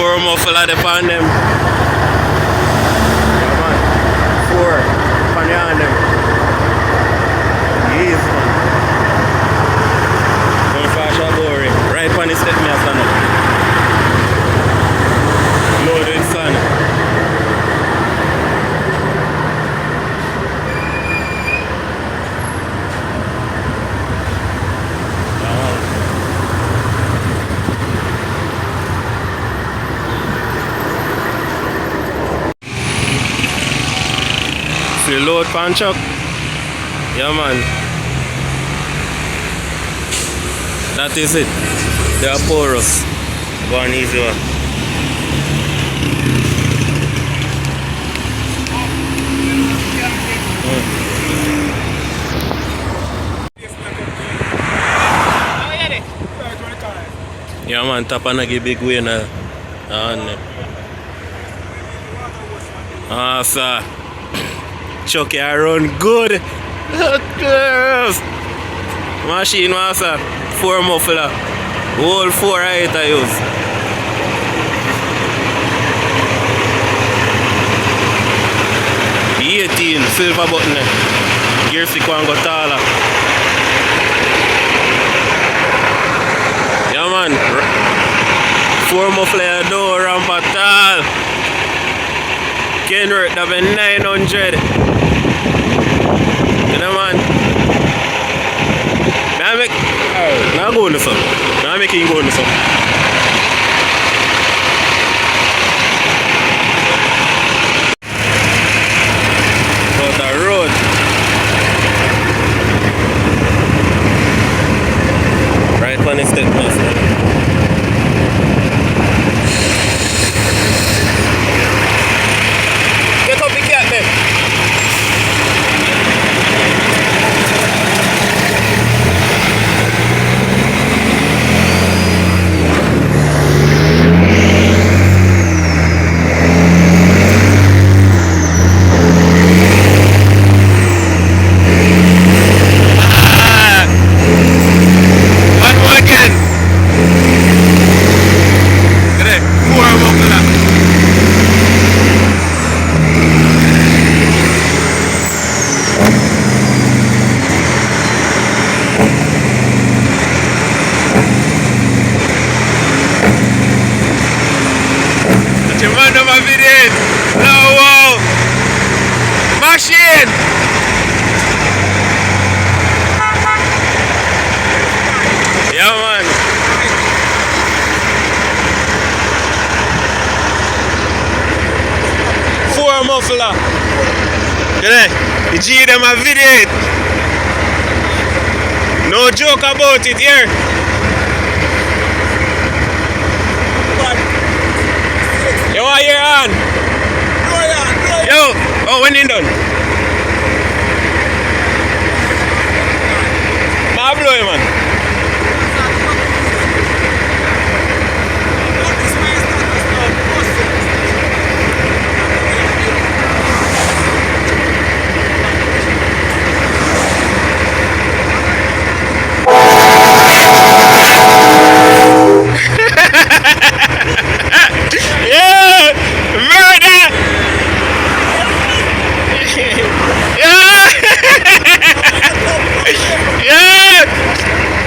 Four muffle at the pan them. Yeah, man. Four. Pan the hand them. Yes, man. Going fast and boring. Right pan the step me a stand up. Loaded sun. The load pan chuck. Yeah, man. That is it. They are porous. Go on easy one. Yeah, man. Tap and give big way now. Ah, sir. Chuck it run good. Machine master. Four muffler. Whole four I use. The 18 silver button. Gear 6 one go taller. Yeah, man. Four muffler door ramp at all. Kenworth that be 900. You know, man. Now go on the sun. Now make him go on the sun. But the road. Right on the step master. Get up the cat there. Machine! Yeah, man. Four muffler. Yeah, the G them a video it. No joke about it here. You want your hand? Yo, oh, when you done? I'll blow you, man. Yeah! Murder! Yeah! Yeah!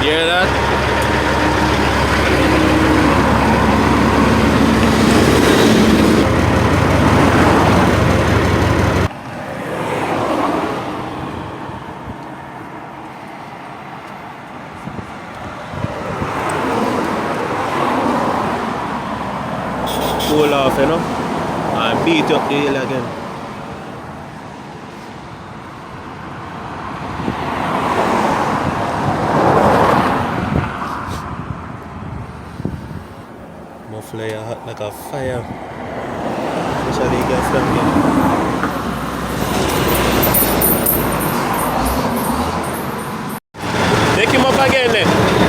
hear that? Cool off, you know, and beat up the hill again. Muffler hot like a fire. Especially get from here. Take him up again then.